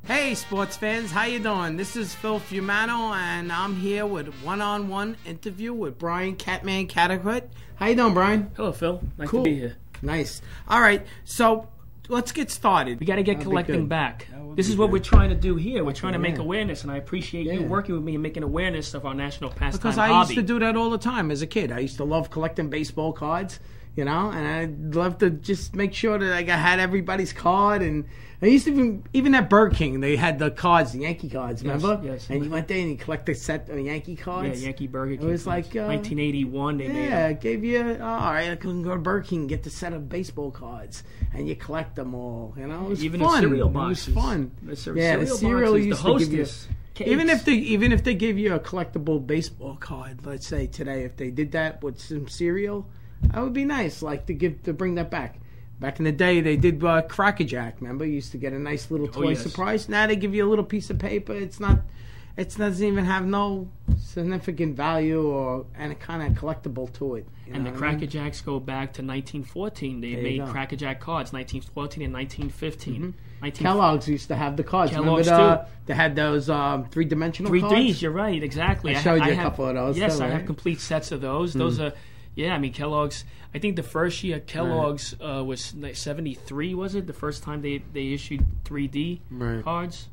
Hey sports fans, how you doing? This is Phil Fumano, and I'm here with one-on-one interview with Brian Catman Cataquet. How you doing, Brian? Hello, Phil. Nice Cool. to be here. Nice. All right, so let's get started. We got to get collecting back. That This be is what good. we're trying to do here. We're trying to make yeah. awareness, and I appreciate you Yeah. working with me and making awareness of our national pastime Because I hobby. used to do that all the time as a kid. I used to love collecting baseball cards, you know, and I'd love to just make sure that I had everybody's card. And I used to even at Burger King, they had the cards, the Yankee cards, remember? Yes. And you went there and you collected a set of Yankee cards. Yeah, Yankee Burger King. It was like 1981. They made yeah, them. it gave you. All right, I can go to Burger King and get the set of baseball cards, and you collect them all. You know, it was Even fun. the cereal boxes. It was fun. The Yeah, the cereal boxes, used the to give you. Hostess cakes. Even if they give you a collectible baseball card, let's say today, if they did that with some cereal, that would be nice. Like to bring that back. Back in the day, they did Cracker Jack. Remember, you used to get a nice little toy yes. surprise. Now they give you a little piece of paper. It doesn't even have no significant value and a kind of collectible to it. You And know the what I mean? Cracker Jacks go back to 1914. They There you made go. Cracker Jack cards, 1914 and 1915. Kellogg's used to have the cards. Kellogg's Remember they had those three-dimensional Three cards? Ds, you're right, exactly. I showed you a have- couple of those. Yes, too, I have right? complete sets of those. Those are, I mean, Kellogg's, I think the first year Kellogg's was 73, was it? The first time they issued 3D Right. cards?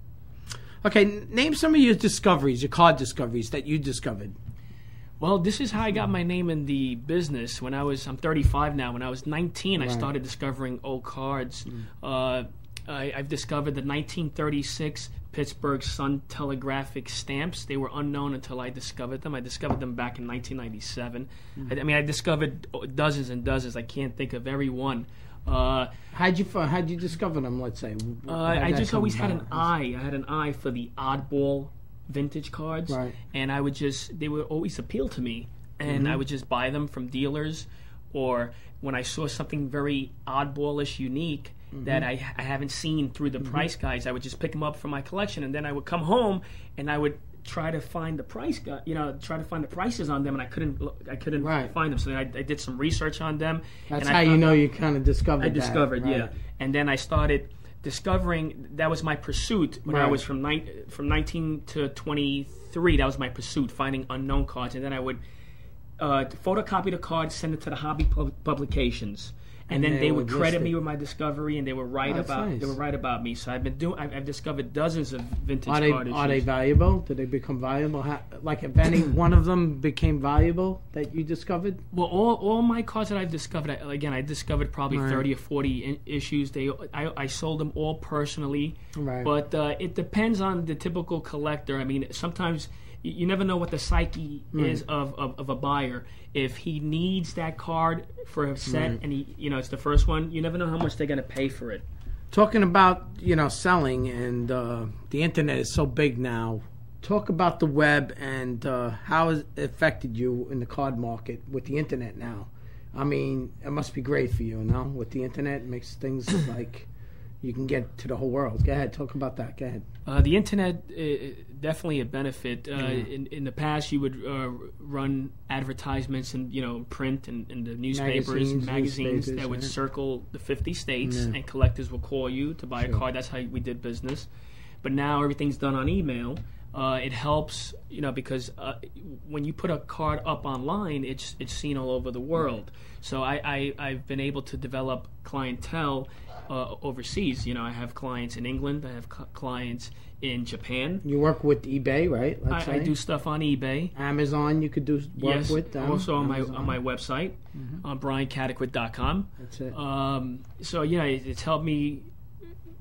Okay, name some of your discoveries, your card discoveries that you discovered. Well, this is how I got my name in the business. I'm 35 now. When I was 19, I Right. started discovering old cards. I've discovered the 1936 Pittsburgh Sun telegraphic stamps. They were unknown until I discovered them. I discovered them back in 1997. I mean, I discovered dozens and dozens. I can't think of every one. How'd you discover them? Let's say. I just always had an eye. I had an eye for the oddball vintage cards, Right. and they would always appeal to me, and I would just buy them from dealers, or when I saw something very oddballish, unique that I haven't seen through the price guides, I would just pick them up for my collection, and then I would come home and I would try to find the try to find the prices on them, and I couldn't Right. find them. So then I did some research on them. That's and how I you found- know you kind of discovered. I that, discovered, right. yeah. And then I started discovering, that was my pursuit when I Right. was from 19 to 23. That was my pursuit, finding unknown cards. And then I would photocopy the card, send it to the hobby publications. And then they would list credit it. me with my discovery, and they were right That's about nice. they were right about me. So I've discovered dozens of vintage Are they card issues. are they valuable? Did they become valuable? Like if any one of them became valuable that you discovered? Well, all my cards that I've discovered, I discovered probably Right. 30 or 40 issues. I sold them all personally, Right. but it depends on the typical collector. I mean, sometimes you never know what the psyche is of a buyer. If he needs that card for a set, and it's the first one, you never know how much they're going to pay for it. Talking about selling and the internet is so big now. Talk about the web and how it affected you in the card market with the internet now. I mean, it must be great for you, with the internet. It makes things like you can get to the whole world. Go ahead, talk about that. Go ahead. The internet, definitely a benefit. In the past, you would run advertisements in print and in the newspapers and magazines that would circle the 50 states, and collectors will call you to buy a card. That's how we did business. But now everything's done on email. It helps, because when you put a card up online, it's seen all over the world. So I've been able to develop clientele overseas. I have clients in England. I have clients in Japan. You work with eBay, right? I do stuff on eBay. Amazon, you could do work Yes, with. also on Amazon. my website, on briancataquet.com. That's it. So it's helped me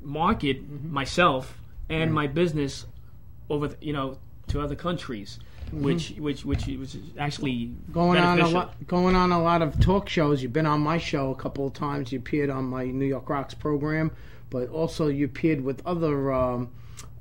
market myself and my business over to other countries, which was actually Going beneficial. on a lot of talk shows. You've been on my show a couple of times. You appeared on my New York Rocks program, but also you appeared with other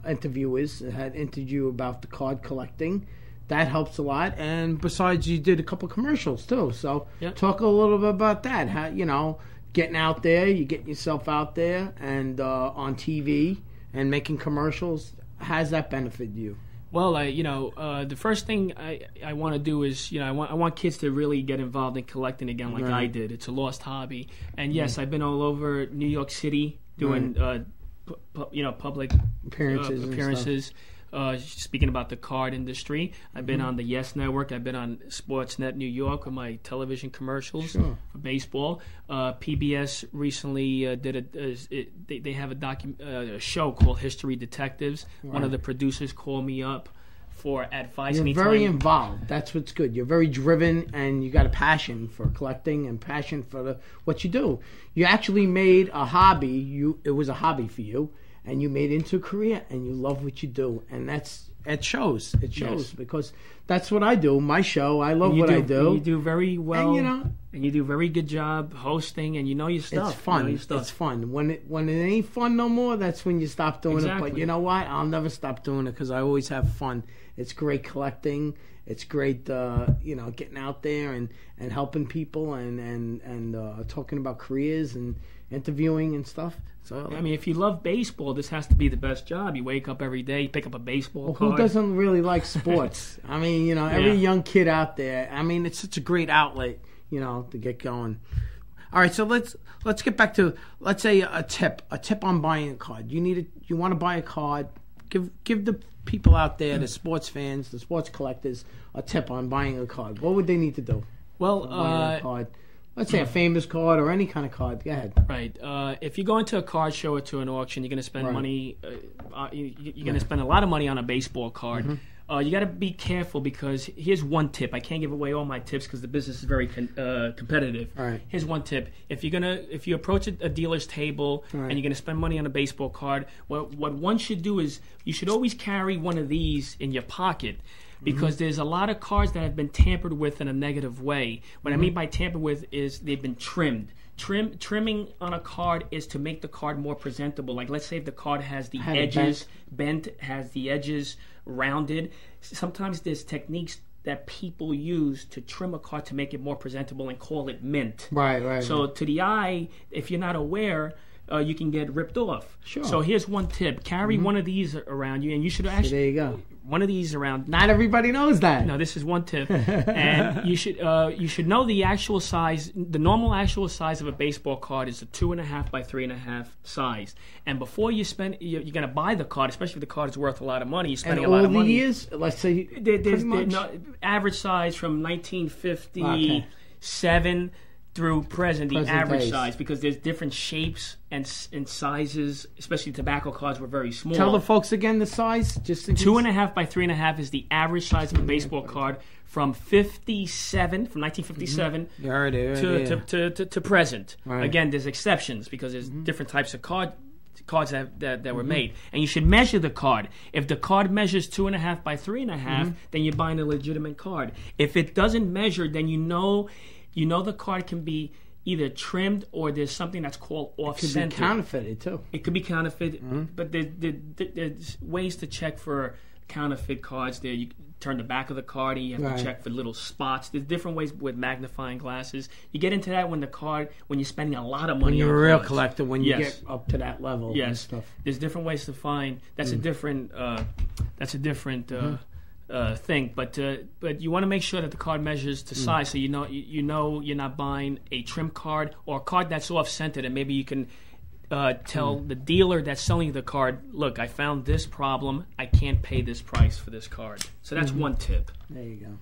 interviewers that had interviewed you about the card collecting. That helps a lot. And besides, you did a couple commercials too. So talk a little bit about that. How getting out there, you getting yourself out there and on TV and making commercials. How's that benefit you? Well, the first thing I want to do is, I want kids to really get involved in collecting again, like I did. It's a lost hobby, and yes, I've been all over New York City doing public appearances. Speaking about the card industry, I've been on the Yes Network. I've been on Sportsnet New York with my television commercials for baseball. PBS recently did they have a show called History Detectives. Right. One of the producers called me up for advice. You're very involved. That's what's good. You're very driven, and you got a passion for collecting and passion for what you do. You actually made a hobby. It was a hobby for you. And you made it into a career, and you love what you do, and it shows. It shows yes. Because that's what I do. My show, I love what I do. You do very well, and you do a very good job hosting, and you know your stuff. It's fun. It's fun. When it ain't fun no more, that's when you stop doing it. But you know what? I'll never stop doing it because I always have fun. It's great collecting. It's great, getting out there and helping people and talking about careers and interviewing and stuff. So I mean, if you love baseball, this has to be the best job. You wake up every day, you pick up a baseball card. Who doesn't really like sports? I mean, every young kid out there. I mean, it's such a great outlet, to get going. All right, so let's get back to, let's say, a tip on buying a card. You want to buy a card. Give the people out there, the sports fans, the sports collectors, a tip on buying a card. What would they need to do? Well, buying a card. Let's say a famous card or any kind of card. Go ahead. Right. If you go into a card show or to an auction, you're going to spend money. You're going to spend a lot of money on a baseball card. Mm-hmm. You got to be careful because here's one tip. I can't give away all my tips because the business is very competitive. All right. Here's one tip. If you approach a dealer's table and you're going to spend money on a baseball card, what one should do is you should always carry one of these in your pocket. Because there's a lot of cards that have been tampered with in a negative way. What I mean by tampered with is they've been trimmed. Trimming on a card is to make the card more presentable. Like, let's say if the card has the edges bent, has the edges rounded. Sometimes there's techniques that people use to trim a card to make it more presentable and call it mint. Right. So to the eye, if you're not aware, you can get ripped off. Sure. So here's one tip. Carry one of these around you, and you should actually... There you go. One of these around. Not everybody knows that. No, this is one tip. And you should know the actual size. The normal actual size of a baseball card is a 2.5 by 3.5 size. And before you spend, you're going to buy the card, especially if the card is worth a lot of money. You're spending a lot of money. And all the years, let's say, there's average size from 1957 through present the average size, because there's different shapes and sizes, especially tobacco cards were very small. Tell the folks again the size. Just 2.5 by 3.5 is the average size of a baseball card from 1957 to present. Right. Again, there's exceptions because there's different types of cards that were made, and you should measure the card. If the card measures 2.5 by 3.5, then you're buying a legitimate card. If it doesn't measure, then you know the card can be either trimmed or there's something that's called off-center. It could be counterfeited too. It could be counterfeit, but there's ways to check for counterfeit cards. There, you turn the back of the card and you have to check for little spots. There's different ways with magnifying glasses. You get into that when you're spending a lot of money. When you're on a real cards. Collector, when you get up to that level. Yes, and stuff. There's different ways to find. That's a different. Thing, but you want to make sure that the card measures to size, so you know you're not buying a trim card or a card that's off-centered, and maybe you can tell the dealer that's selling you the card, look, I found this problem, I can't pay this price for this card. So that's one tip. There you go.